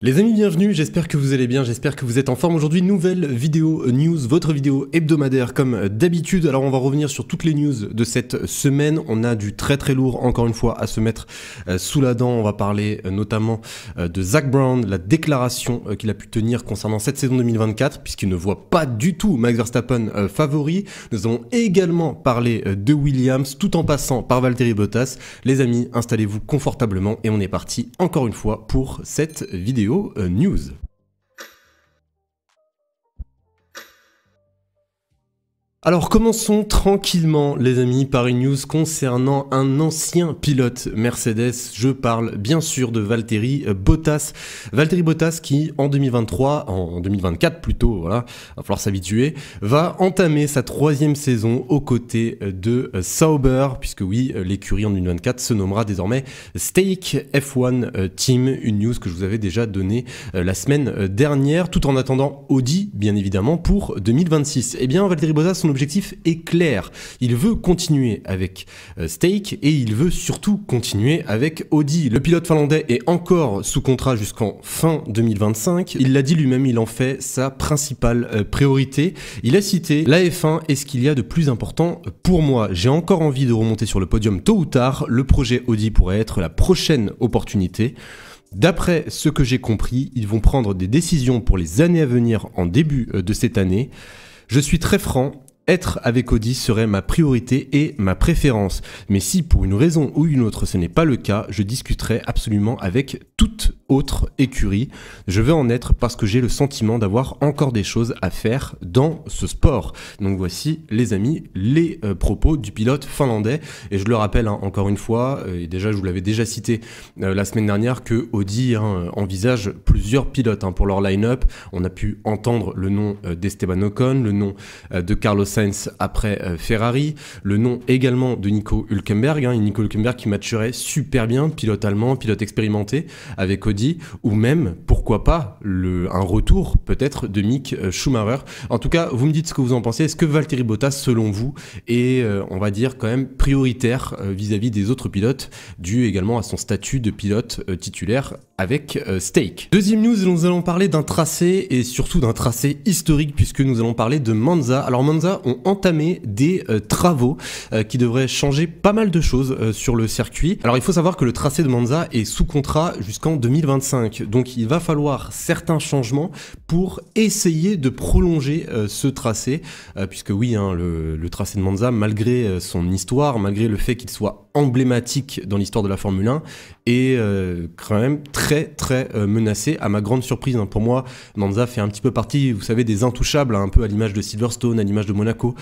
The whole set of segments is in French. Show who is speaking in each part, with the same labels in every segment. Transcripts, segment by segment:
Speaker 1: Les amis, bienvenue, j'espère que vous allez bien, j'espère que vous êtes en forme. Aujourd'hui, nouvelle vidéo news, votre vidéo hebdomadaire comme d'habitude. Alors on va revenir sur toutes les news de cette semaine. On a du très lourd encore une fois à se mettre sous la dent. On va parler notamment de Zak Brown, la déclaration qu'il a pu tenir concernant cette saison 2024, puisqu'il ne voit pas du tout Max Verstappen favori. Nous allons également parler de Williams, tout en passant par Valtteri Bottas. Les amis, installez-vous confortablement et on est parti encore une fois pour cette vidéo news. Alors commençons tranquillement les amis par une news concernant un ancien pilote Mercedes. Je parle bien sûr de Valtteri Bottas. Valtteri Bottas qui en 2024 plutôt, voilà, va falloir s'habituer, va entamer sa troisième saison aux côtés de Sauber, puisque oui, l'écurie en 2024 se nommera désormais Stake F1 Team, une news que je vous avais déjà donnée la semaine dernière, tout en attendant Audi bien évidemment pour 2026. Eh bien Valtteri Bottas, son objectif est clair, il veut continuer avec Stake et il veut surtout continuer avec Audi. Le pilote finlandais est encore sous contrat jusqu'en fin 2025, il l'a dit lui-même, il en fait sa principale priorité. Il a cité « La F1 est ce qu'il y a de plus important pour moi, j'ai encore envie de remonter sur le podium tôt ou tard, le projet Audi pourrait être la prochaine opportunité ». D'après ce que j'ai compris, ils vont prendre des décisions pour les années à venir en début de cette année. Je suis très franc, être avec Audi serait ma priorité et ma préférence. Mais si pour une raison ou une autre ce n'est pas le cas, je discuterai absolument avec toute autre écurie. Je veux en être parce que j'ai le sentiment d'avoir encore des choses à faire dans ce sport. Donc voici les amis, les propos du pilote finlandais. Et je le rappelle encore une fois, et déjà je vous l'avais déjà cité la semaine dernière, que Audi envisage plusieurs pilotes pour leur line-up. On a pu entendre le nom d'Esteban Ocon, le nom de Carlos Sainz après Ferrari, le nom également de Nico Hülkenberg, Nico Hülkenberg qui matcherait super bien, pilote allemand, pilote expérimenté avec Audi, ou même, pourquoi pas, un retour peut-être de Mick Schumacher. En tout cas, vous me dites ce que vous en pensez. Est-ce que Valtteri Bottas, selon vous, est, on va dire, quand même prioritaire vis-à-vis des autres pilotes, dû également à son statut de pilote titulaire avec Stake. Deuxième news, nous allons parler d'un tracé, et surtout d'un tracé historique, puisque nous allons parler de Monza. Alors Monza ont entamé des travaux qui devraient changer pas mal de choses sur le circuit. Alors il faut savoir que le tracé de Monza est sous contrat jusqu'en 2025, donc il va falloir certains changements pour essayer de prolonger ce tracé, puisque oui, le tracé de Monza, malgré son histoire, malgré le fait qu'il soit emblématique dans l'histoire de la Formule 1, est quand même très menacé, à ma grande surprise. Pour moi, Monza fait un petit peu partie, vous savez, des intouchables, un peu à l'image de Silverstone, à l'image de Monaco.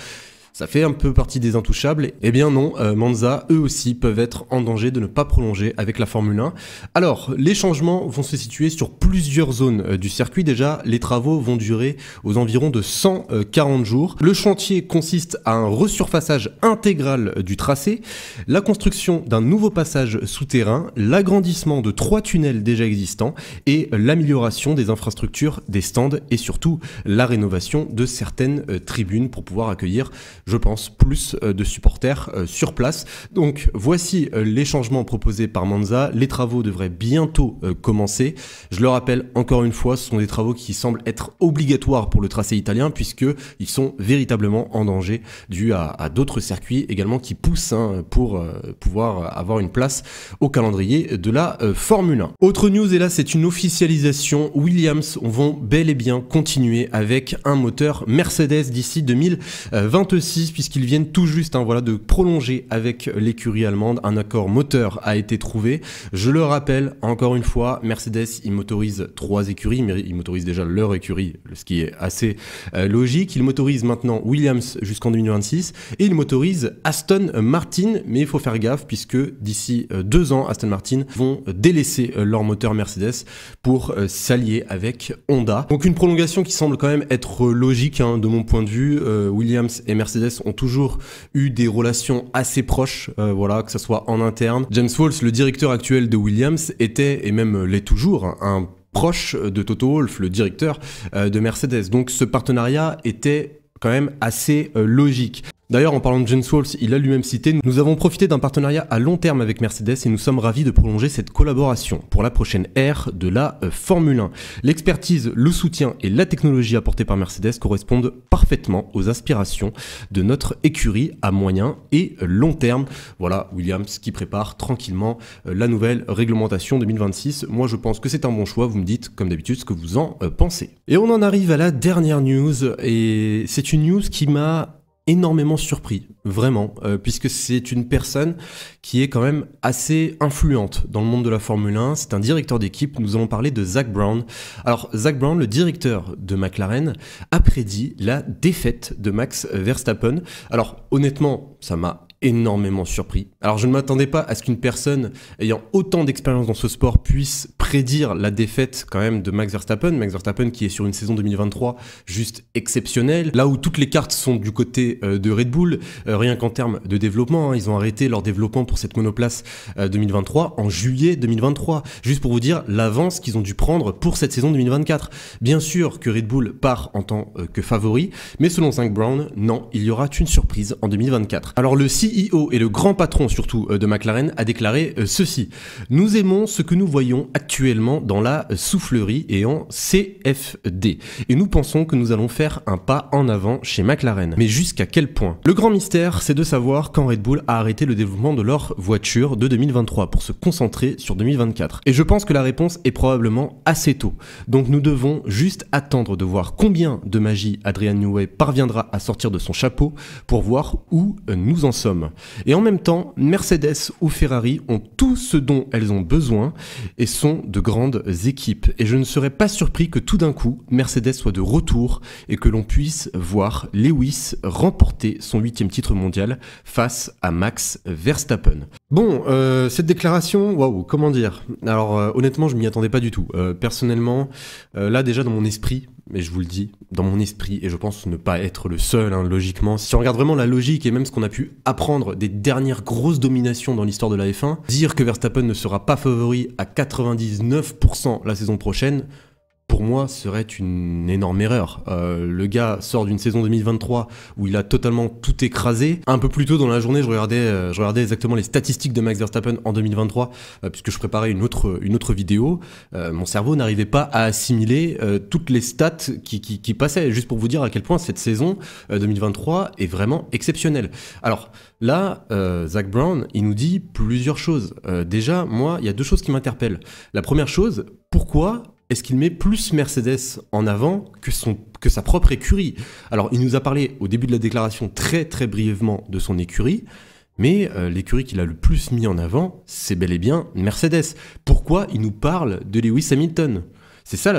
Speaker 1: Ça fait un peu partie des intouchables. Eh bien non, Monza, eux aussi, peuvent être en danger de ne pas prolonger avec la Formule 1. Alors, les changements vont se situer sur plusieurs zones du circuit. Déjà, les travaux vont durer aux environs de 140 jours. Le chantier consiste à un resurfaçage intégral du tracé, la construction d'un nouveau passage souterrain, l'agrandissement de 3 tunnels déjà existants et l'amélioration des infrastructures des stands et surtout la rénovation de certaines tribunes pour pouvoir accueillir, je pense, plus de supporters sur place. Donc voici les changements proposés par Monza. Les travaux devraient bientôt commencer. Je le rappelle encore une fois, ce sont des travaux qui semblent être obligatoires pour le tracé italien, puisqu'ils sont véritablement en danger dû à d'autres circuits également qui poussent pour pouvoir avoir une place au calendrier de la Formule 1. Autre news, et là c'est une officialisation, Williams vont bel et bien continuer avec un moteur Mercedes d'ici 2026, puisqu'ils viennent tout juste de prolonger avec l'écurie allemande. Un accord moteur a été trouvé. Je le rappelle encore une fois, Mercedes, ils motorisent 3 écuries, mais ils motorisent déjà leur écurie, ce qui est assez logique. Ils motorisent maintenant Williams jusqu'en 2026 et ils motorisent Aston Martin, mais il faut faire gaffe puisque d'ici 2 ans, Aston Martin vont délaisser leur moteur Mercedes pour s'allier avec Honda. Donc une prolongation qui semble quand même être logique de mon point de vue. Williams et Mercedes ont toujours eu des relations assez proches, que ce soit en interne. James Wolfe, le directeur actuel de Williams, était, et même l'est toujours, un proche de Toto Wolff, le directeur de Mercedes. Donc ce partenariat était quand même assez logique. D'ailleurs, en parlant de James Walls, il a lui-même cité: nous avons profité d'un partenariat à long terme avec Mercedes et nous sommes ravis de prolonger cette collaboration pour la prochaine ère de la Formule 1. L'expertise, le soutien et la technologie apportée par Mercedes correspondent parfaitement aux aspirations de notre écurie à moyen et long terme. Voilà, Williams qui prépare tranquillement la nouvelle réglementation 2026. Moi, je pense que c'est un bon choix. Vous me dites, comme d'habitude, ce que vous en pensez. Et on en arrive à la dernière news, et c'est une news qui m'a énormément surpris, vraiment, puisque c'est une personne qui est quand même assez influente dans le monde de la Formule 1, c'est un directeur d'équipe. Nous allons parler de Zak Brown. Alors Zak Brown, le directeur de McLaren, a prédit la défaite de Max Verstappen. Alors honnêtement, ça m'a énormément surpris. Alors je ne m'attendais pas à ce qu'une personne ayant autant d'expérience dans ce sport puisse prédire la défaite quand même de Max Verstappen. Max Verstappen qui est sur une saison 2023 juste exceptionnelle, là où toutes les cartes sont du côté de Red Bull, rien qu'en termes de développement, hein. Ils ont arrêté leur développement pour cette monoplace 2023 en juillet 2023, juste pour vous dire l'avance qu'ils ont dû prendre pour cette saison 2024. Bien sûr que Red Bull part en tant que favori, mais selon Zak Brown, non, il y aura une surprise en 2024. Alors le CEO et le grand patron surtout de McLaren a déclaré ceci: nous aimons ce que nous voyons actuellement dans la soufflerie et en CFD, et nous pensons que nous allons faire un pas en avant chez McLaren. Mais jusqu'à quel point? Le grand mystère, c'est de savoir quand Red Bull a arrêté le développement de leur voiture de 2023 pour se concentrer sur 2024. Et je pense que la réponse est probablement assez tôt. Donc nous devons juste attendre de voir combien de magie Adrian Newey parviendra à sortir de son chapeau pour voir où nous en sommes. Et en même temps, Mercedes ou Ferrari ont tout ce dont elles ont besoin et sont de grandes équipes. Et je ne serais pas surpris que tout d'un coup, Mercedes soit de retour et que l'on puisse voir Lewis remporter son 8e titre mondial face à Max Verstappen. Bon, cette déclaration, waouh, comment dire? Alors honnêtement, je m'y attendais pas du tout. Personnellement, là déjà dans mon esprit, mais je vous le dis, dans mon esprit, et je pense ne pas être le seul, hein, logiquement, si on regarde vraiment la logique et même ce qu'on a pu apprendre des dernières grosses dominations dans l'histoire de la F1, dire que Verstappen ne sera pas favori à 99% la saison prochaine, pour moi, serait une énorme erreur. Le gars sort d'une saison 2023 où il a totalement tout écrasé. Un peu plus tôt dans la journée, je regardais exactement les statistiques de Max Verstappen en 2023, puisque je préparais une autre vidéo. Mon cerveau n'arrivait pas à assimiler toutes les stats qui passaient, juste pour vous dire à quel point cette saison 2023 est vraiment exceptionnelle. Alors là, Zak Brown, il nous dit plusieurs choses. Déjà, moi, il y a deux choses qui m'interpellent. La première chose, pourquoi est-ce qu'il met plus Mercedes en avant que sa propre écurie? Alors, il nous a parlé au début de la déclaration très très brièvement de son écurie, mais l'écurie qu'il a le plus mis en avant, c'est bel et bien Mercedes. Pourquoi il nous parle de Lewis Hamilton? C'est ça,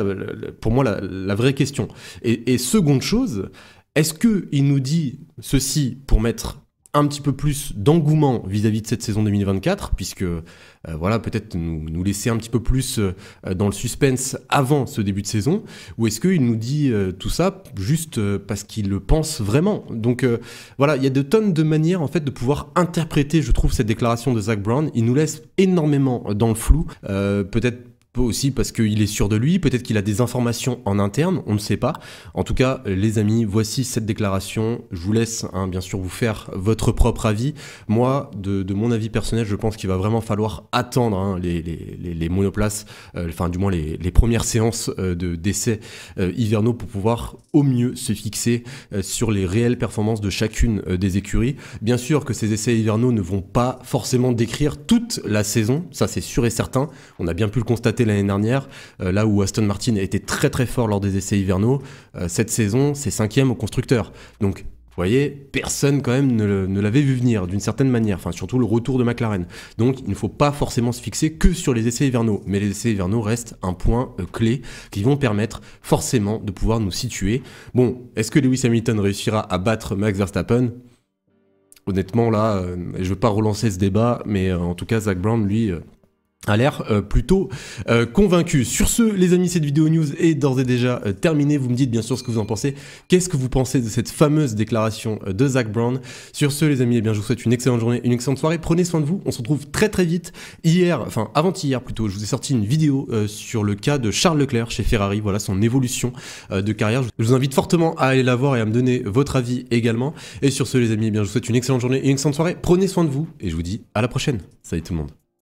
Speaker 1: pour moi, la vraie question. Et seconde chose, est-ce qu'il nous dit ceci pour mettre un petit peu plus d'engouement vis-à-vis de cette saison 2024, puisque voilà, peut-être nous laisser un petit peu plus dans le suspense avant ce début de saison, ou est-ce qu'il nous dit tout ça juste parce qu'il le pense vraiment? Donc voilà, il y a de tonnes de manières en fait de pouvoir interpréter, je trouve, cette déclaration de Zak Brown. Il nous laisse énormément dans le flou, peut-être aussi parce qu'il est sûr de lui, peut-être qu'il a des informations en interne, on ne sait pas. En tout cas, les amis, voici cette déclaration. Je vous laisse, hein, bien sûr, vous faire votre propre avis. Moi, de mon avis personnel, je pense qu'il va vraiment falloir attendre, hein, les monoplaces, enfin du moins les premières séances d'essais hivernaux pour pouvoir au mieux se fixer sur les réelles performances de chacune des écuries. Bien sûr que ces essais hivernaux ne vont pas forcément décrire toute la saison, ça c'est sûr et certain. On a bien pu le constater l'année dernière, là où Aston Martin a été très très fort lors des essais hivernaux. Cette saison, c'est 5e au constructeur. Donc, vous voyez, personne quand même ne l'avait vu venir d'une certaine manière, enfin surtout le retour de McLaren. Donc, il ne faut pas forcément se fixer que sur les essais hivernaux. Mais les essais hivernaux restent un point clé qui vont permettre forcément de pouvoir nous situer. Bon, est-ce que Lewis Hamilton réussira à battre Max Verstappen? Honnêtement, là, je ne veux pas relancer ce débat, mais en tout cas, Zak Brown, lui... a l'air plutôt convaincu. Sur ce, les amis, cette vidéo news est d'ores et déjà terminée. Vous me dites bien sûr ce que vous en pensez. Qu'est-ce que vous pensez de cette fameuse déclaration de Zac Brown? Sur ce, les amis, eh bien, je vous souhaite une excellente journée, une excellente soirée. Prenez soin de vous. On se retrouve très très vite. Avant-hier plutôt, je vous ai sorti une vidéo sur le cas de Charles Leclerc chez Ferrari. Voilà son évolution de carrière. Je vous invite fortement à aller la voir et à me donner votre avis également. Et sur ce, les amis, eh bien, je vous souhaite une excellente journée et une excellente soirée. Prenez soin de vous et je vous dis à la prochaine. Salut tout le monde.